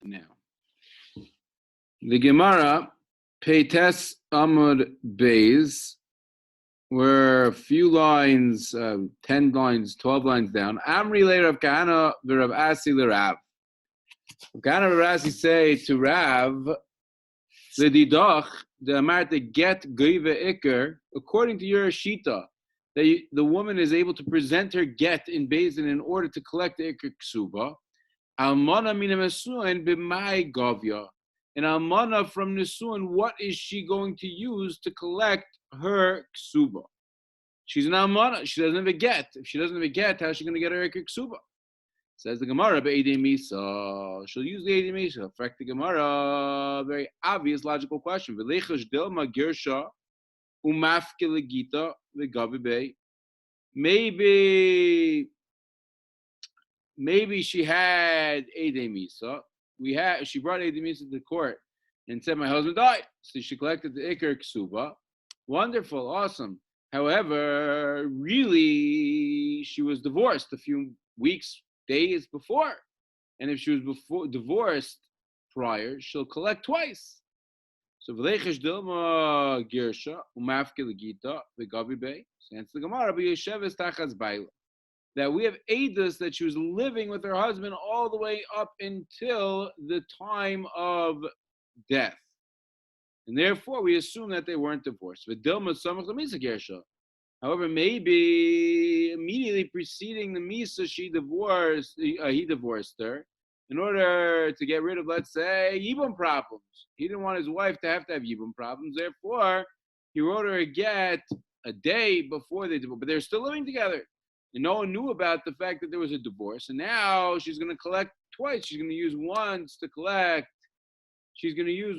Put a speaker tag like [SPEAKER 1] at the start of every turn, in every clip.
[SPEAKER 1] now. The Gemara, Peites Amud Beis, we're a few lines, 10 lines, 12 lines down. Amri le Rav Kahana v'Rav Asi le Rav. Rav Kahana and Rav Asi say to Rav, the didach, the amarte get goive iker, according to your shita, that the woman is able to present her get in Bezdin in order to collect the iker ksuba. Almana mina mesuin b'mai gavya. And almana from nesuin, what is she going to use to collect her ksuba? She's an almana. She doesn't have a get. If she doesn't have a get, how's she going to get her iker ksuba? Says the Gemara, be'edei misa. She'll use the edei misa. Frek the Gemara, very obvious logical question. V'leichash dilma girsha umafke legita v'gavi bei. Maybe she had edei misa. She brought edei misa to the court and said, my husband died. So she collected the iker ksuba. Wonderful, awesome. However, really, she was divorced a few days before. And if she was divorced prior, she'll collect twice. So v'leichash dilma girsha umafke legita v'gavi bei. So answer the Gemara, b'yesheves tachas baila. That we have edus that she was living with her husband all the way up until the time of death. And therefore, we assume that they weren't divorced. However, maybe immediately preceding the Misa, he divorced her in order to get rid of, let's say, Yibum problems. He didn't want his wife to have Yibum problems. Therefore, he wrote her a get a day before they divorced. But they're still living together. And no one knew about the fact that there was a divorce. And now she's going to collect twice. She's going to use once to collect. She's going to use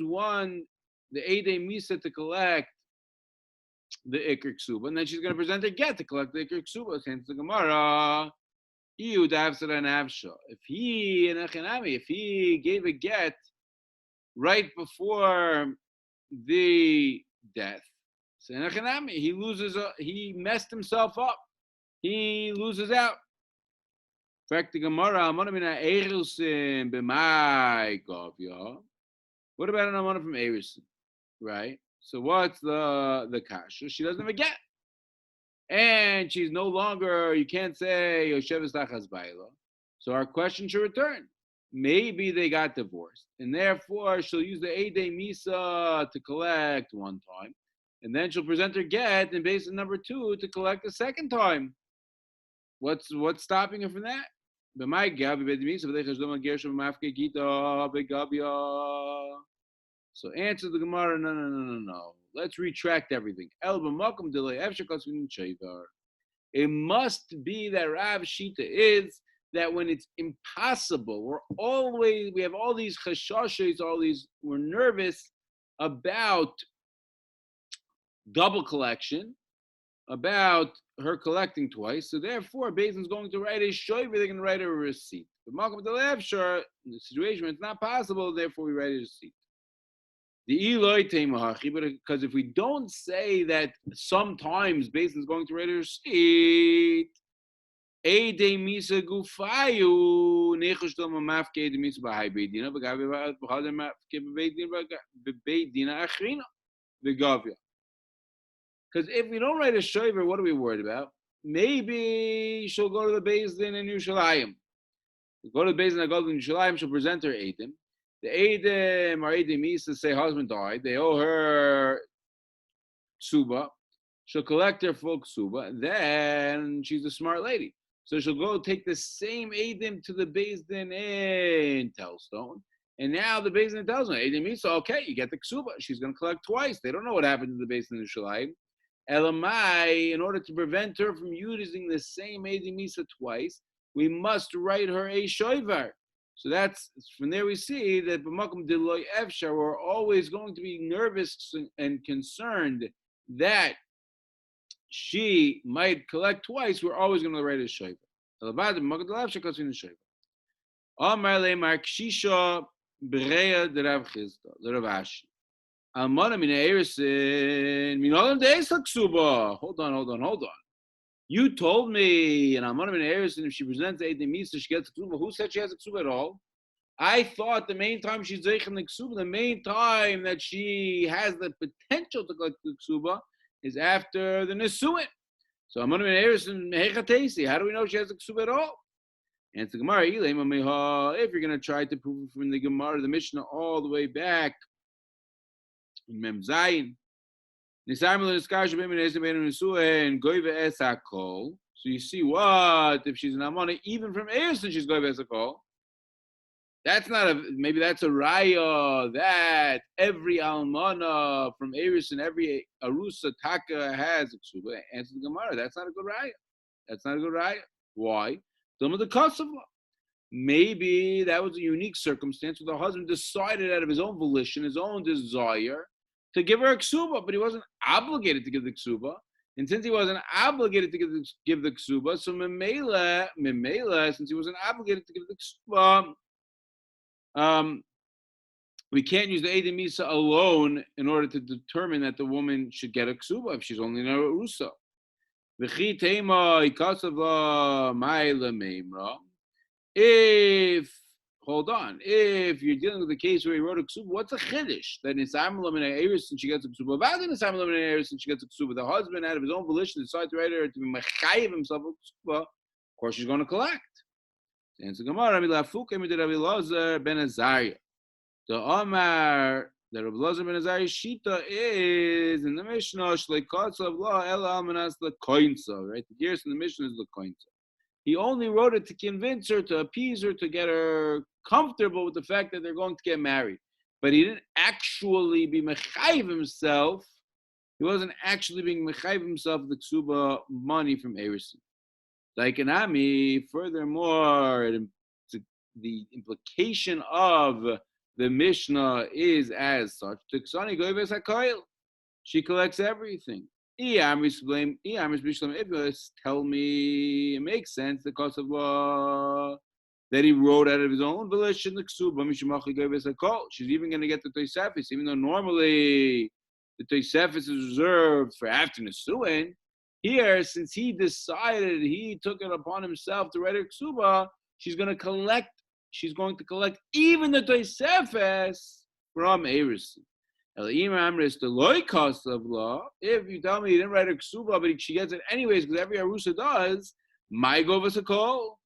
[SPEAKER 1] the Eidei Misa to collect the Iker Ksuba. And then she's going to present a get to collect the Iker Ksuba. Hence the Gemara. If he gave a get right before the death, so he messed himself up. He loses out. In fact, the Gemara, what about an amana from Erison? Right? So what's the kasha? She doesn't have a get. And she's no longer, you can't say Yosheves Tachas Baila. So our question should return. Maybe they got divorced. And therefore, she'll use the Eidei Misa to collect one time. And then she'll present her get and base on number 2 to collect the second time. What's stopping her from that? So answer the Gemara, no. Let's retract everything. It must be that Rav Shita is that when it's impossible, we have all these chashashos, we're nervous about double collection, about her collecting twice. So therefore, Beis is going to write a shoiver, they're going to write a receipt. But Malcolm Delevshar, in the situation where it's not possible, therefore we write a receipt. The Eloi Teimahachi, because if we don't say that sometimes Beis is going to write a receipt, Eidei Misa Gufayu, Nechush Doma Mafke Eidei Misa Bahai Beidina, Begavi Bahadar Mafke Beidina Achrina, Begavia. Because if we don't write a shoiver, what are we worried about? Maybe she'll go to the Beis Din in Yerushalayim. Go to the Beis Din in Yerushalayim, she'll present her Eidim. The Eidim are Eidim Misa, say husband died. They owe her Ksuba. She'll collect her full Ksuba. Then she's a smart lady. So she'll go take the same Eidim to the Beis Din in Telstone. And now the Beis Din tells them, Eidim Misa, okay, you get the Ksuba. She's going to collect twice. They don't know what happened to the Beis Din in Yerushalayim. Elamai, in order to prevent her from using the same Eidei Misa twice, we must write her a shoivar. So that's from there we see that b'makom deloy efshar, we're always going to be nervous and concerned that she might collect twice. We're always going to write a shoivar. Elabad b'makom deloy efshar kotzvin shoivar. Amar le mar kshisha b'reya derav Chizda derav Ashi. Hold on. You told me, and Almana min Erison, if she presents Eidei Misa, she gets a ksuba. Who said she has a ksuba at all? I thought the main time she's zeichen the ksuba, the main time that she has the potential to collect the ksuba is after the nesuin. So I'm going to be Harrison Hechatesi. How do we know she has a ksuba at all? And it's the Gemara. If you're going to try to prove it from the Gemara, the Mishnah, all the way back in Mem Zayin. So you see what if she's an almana, even from Harrison, she's goyve esakol. That's not maybe that's a raya that every almana from Eris and every arusa taka has a ksuba. Answer the Gemara. That's not a good raya. That's not a good raya. Why? Some of the Kesubos. Maybe that was a unique circumstance where the husband decided out of his own volition, his own desire, to give her a ksuba, but he wasn't obligated to give the ksuba. And since he wasn't obligated to give the ksuba, so memela, since he wasn't obligated to give the ksuba, we can't use the Eidei Misa alone in order to determine that the woman should get a ksuba if she's only in a rusa. If you're dealing with a case where he wrote a ksuba, what's a chiddush? That nisamelam in a eris and she gets a ksuba. About the nisamelam in a eris and she gets a ksuba, the husband out of his own volition decided to write her to be mechayiv himself a ksuba. Of course, she's going to collect. Answer Gemara, the Omar, the Rabbi Lazar ben Azariah Shita is in the Mishnah Shleikatz of law Ella Almanas Lekoinsa, right? The gears in the Mishnah is Lekoinsa. He only wrote it to convince her, to appease her, to get her comfortable with the fact that they're going to get married. But he didn't actually be mechayiv himself. He wasn't actually being mechayiv himself the ksuba money from Erison. Furthermore, the implication of the Mishnah is as such. She collects everything. If you tell me it makes sense, the cost of law that he wrote out of his own volition, the ksuba, she's even going to get the Tosefis, even though normally the Tosefis is reserved for after Nesuin. Here, since he decided, he took it upon himself to write a ksuba, she's going to collect even the Tosefes from Erison. If you tell me he didn't write a ksuba, but she gets it anyways because every arusa does, my govas a call.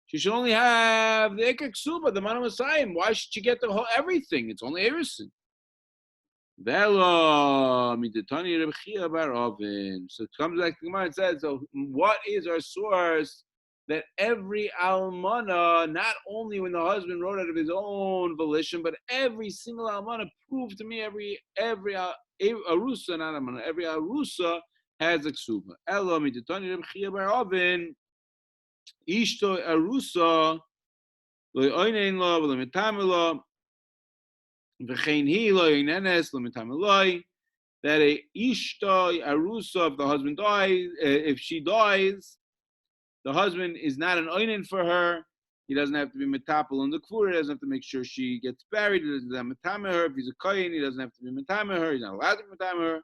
[SPEAKER 1] She should only have the ikar ksuba, the manamasayim. Why should she get the whole everything? It's only Erison. So it comes back to the Gemara and says, so what is our source that every almana, not only when the husband wrote out of his own volition, but every single almana proved to me every arusa, not almana, every arusa has a ksuba. Elo mitatani Reb Chia bar Oven, ishto arusa, lo oinein lo, lo mitam lo, v'chein hi lo oinenes lo mitam lo, that a ishto arusa, if the husband dies, if she dies, the husband is not an oinen for her. He doesn't have to be metapel on the kfur. He doesn't have to make sure she gets buried. He doesn't have to metame her. If he's a kohen, he doesn't have to be metame her. He's not allowed to metame her.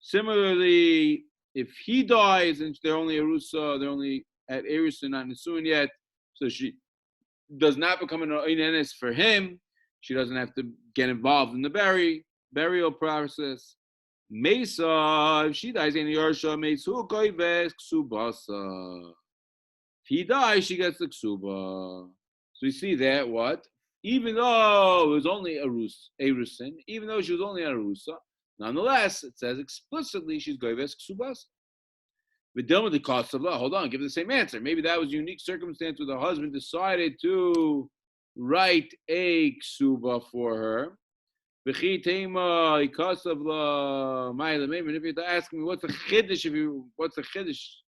[SPEAKER 1] Similarly, if he dies and they're only arusa, they're only at Erison, not Nesuin yet, so she does not become an oinenes for him. She doesn't have to get involved in the burial process. Mesa, if she dies in Yersha, Mesu koives ksubasa. If he dies, she gets the ksuba. So you see that what? Even though it was only Erusin, even though she was only a Arusa, nonetheless, it says explicitly she's goyves ksubas. But dealing with the cost of law, hold on, give the same answer. Maybe that was a unique circumstance where the husband decided to write a ksuba for her. V'chi tema cost of law, ma'ila maybe. And if you're asking me what's the chiddush,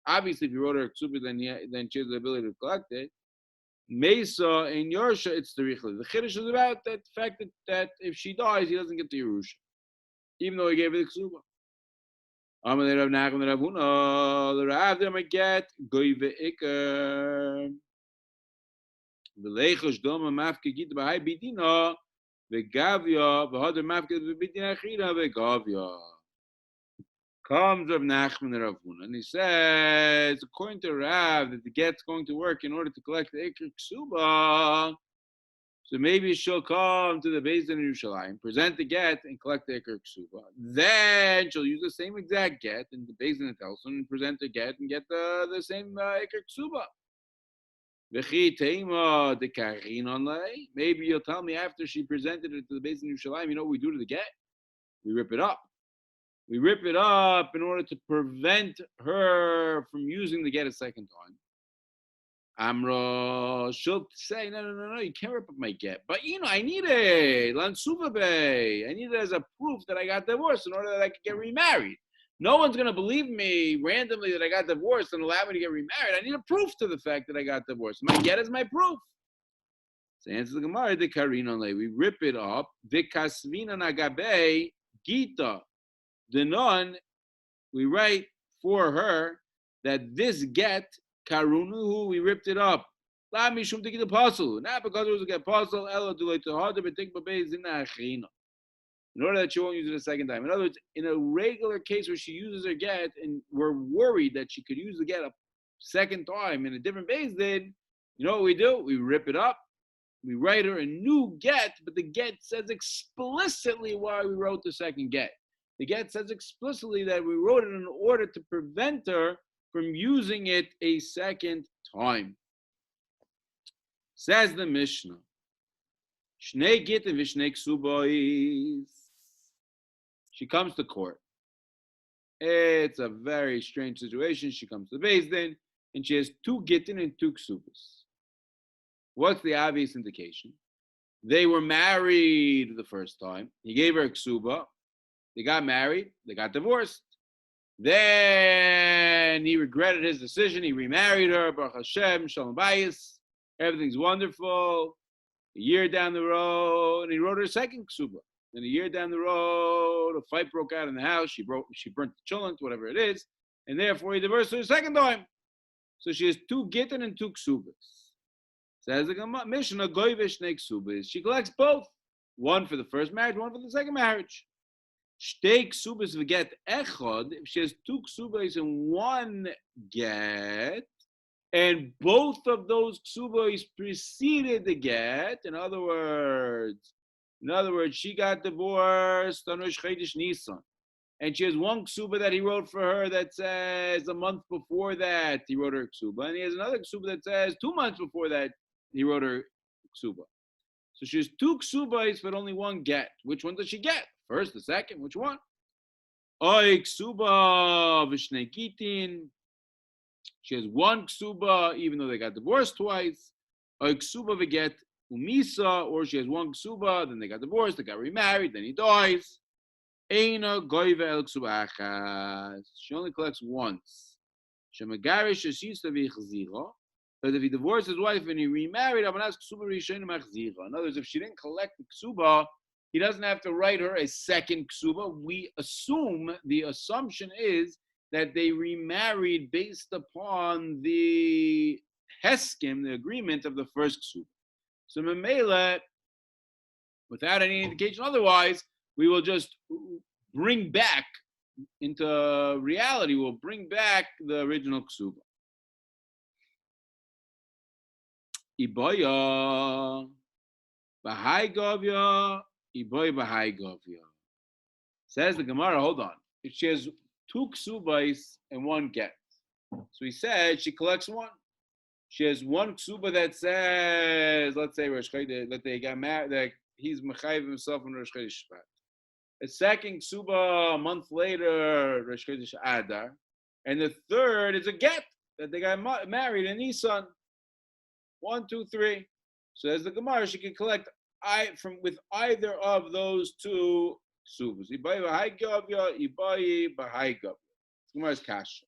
[SPEAKER 1] obviously, if you wrote her a ksuba, then she has the ability to collect it. Mesa in Yersha, it's the richla. The chiddush is about that fact that if she dies, he doesn't get the Yerusha, even though he gave her the ksuba. Amalei Rav Nachman Rav Huna, the Rav they might get goyve ikar. V'leichosh doma mafke gita b'hai bidina v'gavya v'hader mafke b'bidina achira v'gavya. Comes Rav Nachman and Rav Huna, and he says, according to Rav, that the get's going to work in order to collect the Iker Ksuba. So maybe she'll come to the Beis Din in Yerushalayim, present the get, and collect the Iker Ksuba. Then she'll use the same exact get in the Beis Din in Telson and present the get and get the same Iker Ksuba. Maybe you'll tell me after she presented it to the Beis Din in Yerushalayim, you know what we do to the get? We rip it up. We rip it up in order to prevent her from using the get a second time. Amro, she'll say, no, you can't rip up my get. But, I need it. Lansuva Bay. I need it as a proof that I got divorced in order that I could get remarried. No one's going to believe me randomly that I got divorced and allow me to get remarried. I need a proof to the fact that I got divorced. My get is my proof. So answer the Gemara, the Karina Le. We rip it up. The Kasvina Nagabe Gita. The nun, we write for her that this get, Karunuhu, we ripped it up. Not because it was a get puzzle, in order that she won't use it a second time. In other words, in a regular case where she uses her get and we're worried that she could use the get a second time in a different Beis Din, you know what we do? We rip it up. We write her a new get, but the get says explicitly why we wrote the second get. The get says explicitly that we wrote it in order to prevent her from using it a second time. Says the Mishnah, Shnei Gittin v'Shnei Kesubos. She comes to court. It's a very strange situation. She comes to the Beis Din, and she has 2 Gittin and 2 Kesubos. What's the obvious indication? They were married the first time. He gave her a Kesuba. They got married. They got divorced. Then he regretted his decision. He remarried her. Baruch Hashem, Shalom Bayis. Everything's wonderful. A year down the road, and he wrote her a second Kesuba. Then a year down the road, a fight broke out in the house. She burnt the children, whatever it is, and therefore he divorced her a second time. So she has 2 Gittin and 2 Kesubos. Says the Mishnah, Goy v'Shnei Kesubos. She collects both. One for the first marriage, one for the second marriage. Shtei Kesubos v'get echad. If she has 2 Kesubos and 1 get, and both of those Kesubos preceded the get. In other words, she got divorced on Rosh Chodesh Nisan, and she has 1 Kesuba that he wrote for her that says a month before that he wrote her Kesuba, and he has another Kesuba that says 2 months before that he wrote her Kesuba. So she has 2 Kesubos but only 1 get. Which one does she get? First, the second? Which one? Oy Kesuba v'Shnei Gittin. She has 1 Kesuba, even though they got divorced twice. Oy Kesuba v'get Umisa, or she has 1 Kesuba, then they got divorced, they got remarried, then he dies. Eina goyve el Kesuba achas. She only collects once. Shemagarish esisa v'chzira. But if he divorced his wife and he remarried, Abanas Kesuba Rishon machzira. In other words, if she didn't collect the Kesuba, he doesn't have to write her a second Kesuba. We assume, the assumption is that they remarried based upon the Heskim, the agreement of the first Kesuba. So Memela, without any indication otherwise, we will just bring back into reality, we'll bring back the original Kesuba. Ibaya, Bahai Govya, Ibaya Bahai Govya. Says the Gemara, hold on. If she has 2 Kesubos and 1 get. So he said she collects 1. She has 1 Kesuba that says, let's say Rosh Chodesh, that they got married, that he's mechayiv himself on Rosh Chodesh Shvat. A second Kesuba a month later, Rosh Chodesh Adar, and the third is a get that they got married in Nisan. 1, 2, 3. So as the Gemara, she can collect with either of those 2 Kesubas. Ibai b'hai gavya, Ibai b'hai gavya. Gemara's kasha.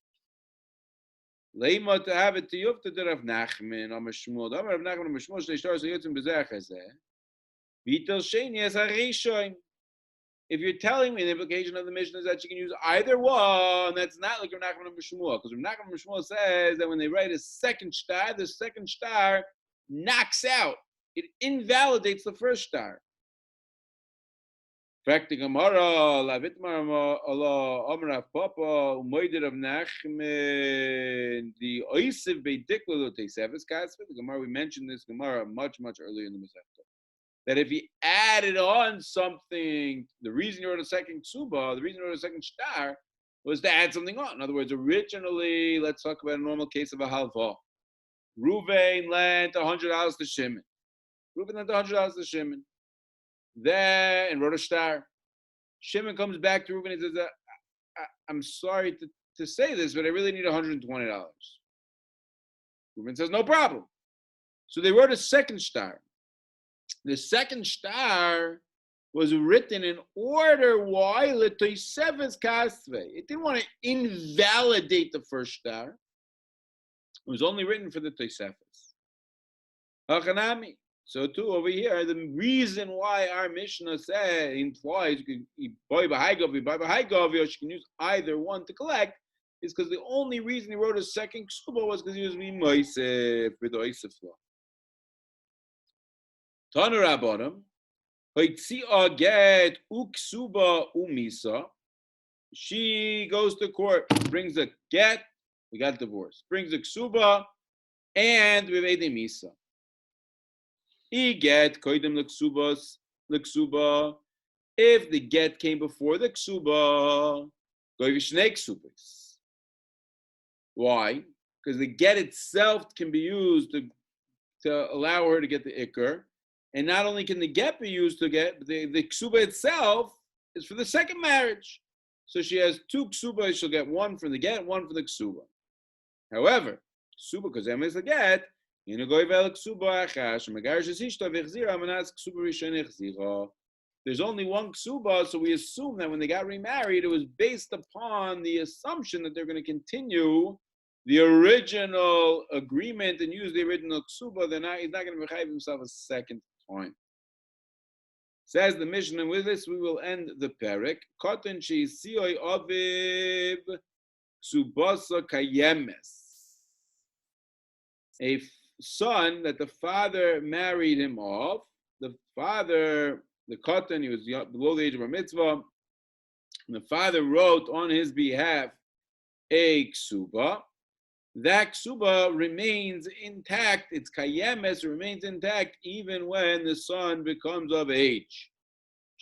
[SPEAKER 1] Leima to have it to Yufta to Rav Nachman or Mishmul. Rav Nachman or Mishmul shnei shtar yotzim b'zeh chazeh. V'yitel sheni es harishoin. If you're telling me the implication of the Mishnah is that you can use either one, that's not like Rav Nachman or Mishmul. Because Rav Nachman or Mishmul says that when they write a second shtar, the second shtar knocks out. It invalidates the first shtar. Fragt Gemara, Lavitmar Allah Amar Papa Umoider of Nachman the Oisiv Beidiklo Tesefes Kasvit. The Gemara we mentioned this Gemara much earlier in the Masechta. That if he added on something, the reason you wrote a second ksuba, the reason you wrote a second shtar, was to add something on. In other words, originally, let's talk about a normal case of a halva. Ruvain lent $100 to Shimon. Ruvain lent $100 to Shimon. Then, and wrote a shtar. Shimon comes back to Ruvain and says, I'm sorry to say this, but I really need $120. Ruvain says, no problem. So they wrote a second shtar. The second shtar was written in order why L'toiseves kasve. It didn't want to invalidate the first shtar. It was only written for the toiseves. Hachanami. So too over here, the reason why our Mishnah implies you can use either one to collect is because the only reason he wrote a second ksuba was because he was being moisef for the oisef law. Tanu Rabbanim, Hoitzia get uksuba umisa. She goes to court, brings a get, we got divorced. Brings a ksuba, and we made a misa. He get koidim l'ksuba. If the get came before the ksuba, goy v'shnei ksubas. Why? Because the get itself can be used to allow her to get the ikr. And not only can the get be used to get, but the ksuba itself is for the second marriage. So she has two ksubas, she'll get one from the get, one from the ksuba. However, ksuba, because Emma is the get, there's only one ksuba, so we assume that when they got remarried, it was based upon the assumption that they're going to continue the original agreement and use the original ksuba. He's not going to behave himself a second time. Says the Mishnah, and with this we will end the perek. Koten sheisioi aviv ksubasa kayemes. A son that the father married him off. The father, the koten, he was below the age of a mitzvah. And the father wrote on his behalf a ksuba. That ksuba remains intact. Its kayemes remains intact even when the son becomes of age.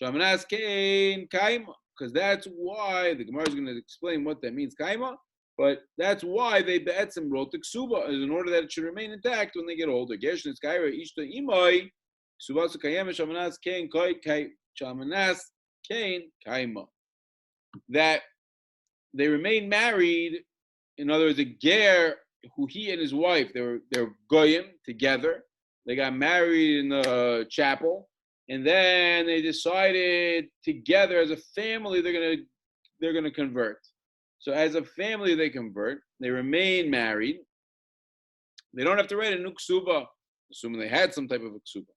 [SPEAKER 1] Shamanas kein kaima, because that's why the Gemara is going to explain what that means, kaima. But that's why they be'etzim wrote the ksuba, is in order that it should remain intact when they get older. Gershon is kaira ishta imoi ksuba su kayemes shamanas kein shamanas kein kaima. That they remain married. In other words, a ger who he and his wife, they're goyim together. They got married in the chapel, and then they decided together as a family they're gonna convert. So as a family they convert. They remain married. They don't have to write a new ksuba, assuming they had some type of a ksuba.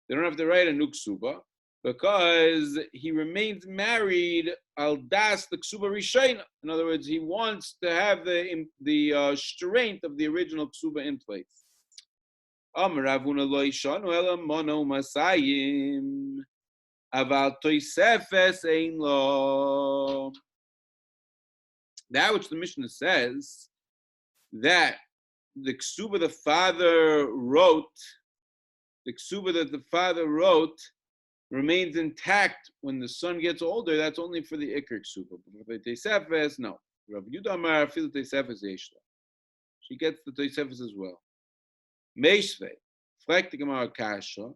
[SPEAKER 1] They don't have to write a new ksuba because he remains married al das the ksuba rishayna. In other words, he wants to have the strength of the original ksuba in place. Amar Ravuna lo ishanu ela mono masayim aval toisefes ein lo. That which the Mishnah says that the ksuba the father wrote, the ksuba that the father wrote remains intact when the son gets older. That's only for the ikr ksuba. But for the teisefes, no. Rabbi Yudamar fil teisefes yeshla. She gets the teisefes as well. Meishvei, fragt the Gemara kasha,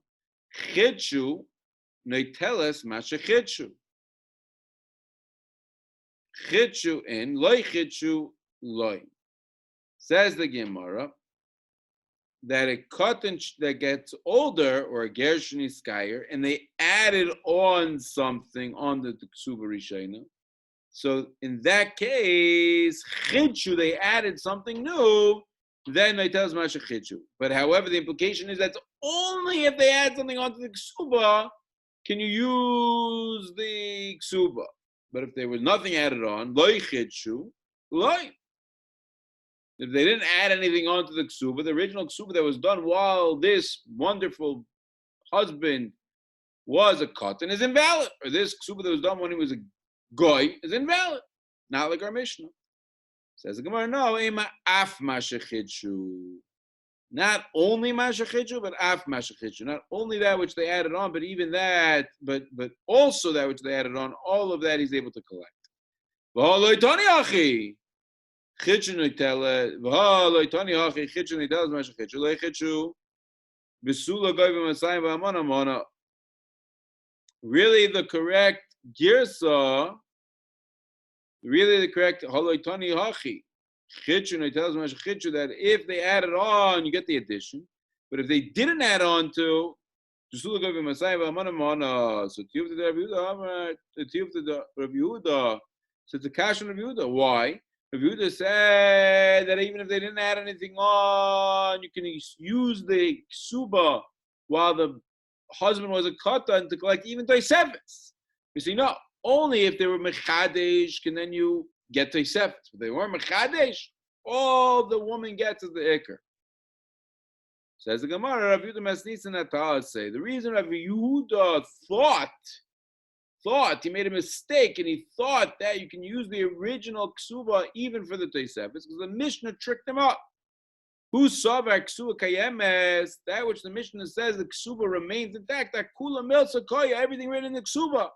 [SPEAKER 1] chidshu neiteles masha chidshu. Chidshu in, loy chidshu loy. Says the Gemara that a cotton that gets older, or a gershon iskayer, and they added on something on the ksuba rishayna. So in that case, chidshu, they added something new. Then they tell us masha chidshu. But however, the implication is that's only if they add something onto the ksuba can you use the ksuba. But if there was nothing added on, loy chidshu loy. If they didn't add anything onto the ksuba, the original ksuba that was done while this wonderful husband was a cotton is invalid, or this ksuba that was done when he was a goy is invalid. Not like our Mishnah. Says the Gemara, no, ema af mashechidshu. Not only mashechidshu, but af mashechidshu. Not only that which they added on, but even that, but also that which they added on. All of that he's able to collect. V'haloitani achi. Chidshun oitele. V'haloitani achi. Chidshun oitele is mashechidshu. Lo chidshhu. B'sula goy v'masayim v'amana mana. Really, the correct girsa. Really, the correct haloitani hachi. Chidshun tells Chidshun that if they added on, you get the addition. But if they didn't add on to, so tiyuv to the Rabbi Yehuda, so it's a kash on Rabbi Yehuda. Why? Rabbi Yehuda said that even if they didn't add anything on, you can use the ksuba while the husband was a katan to collect even Tosefes. You see, no. Only if they were mechadesh can then you get Tosefes. If they weren't mechadesh, all the woman gets is the ikr. Says the Gemara, Rabbi Yehuda Masnitzin Atah say the reason Rabbi Yehuda thought he made a mistake and he thought that you can use the original ksuba even for the Tosefes because the Mishnah tricked him up. Who saw that ksuba kayemes? That which the Mishnah says the ksuba remains intact. That kula milsa koya, everything written in the ksuba.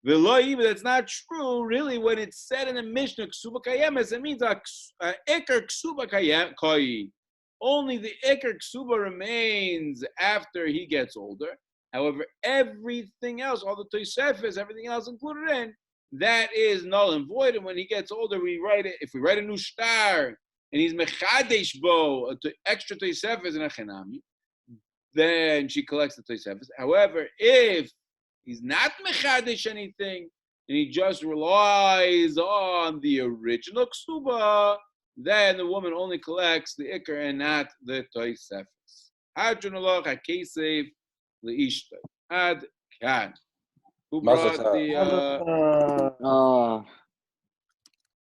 [SPEAKER 1] But that's not true, really. When it's said in the Mishnah, ksuba kayemes, it means ikar ksuba koi. Only the ikar ksuba remains after he gets older. However, everything else, all the Tosefes, everything else included in, that is null and void. And when he gets older, we write it. If we write a new shtar and he's mechadesh bo extra Tosefes in a chenami, then she collects the Tosefes. However, if he's not mechadesh anything, and he just relies on the original ksuba, then the woman only collects the ikar and not the Tosefes. Hadron Allah hakesev leishta ad kan. Who brought the?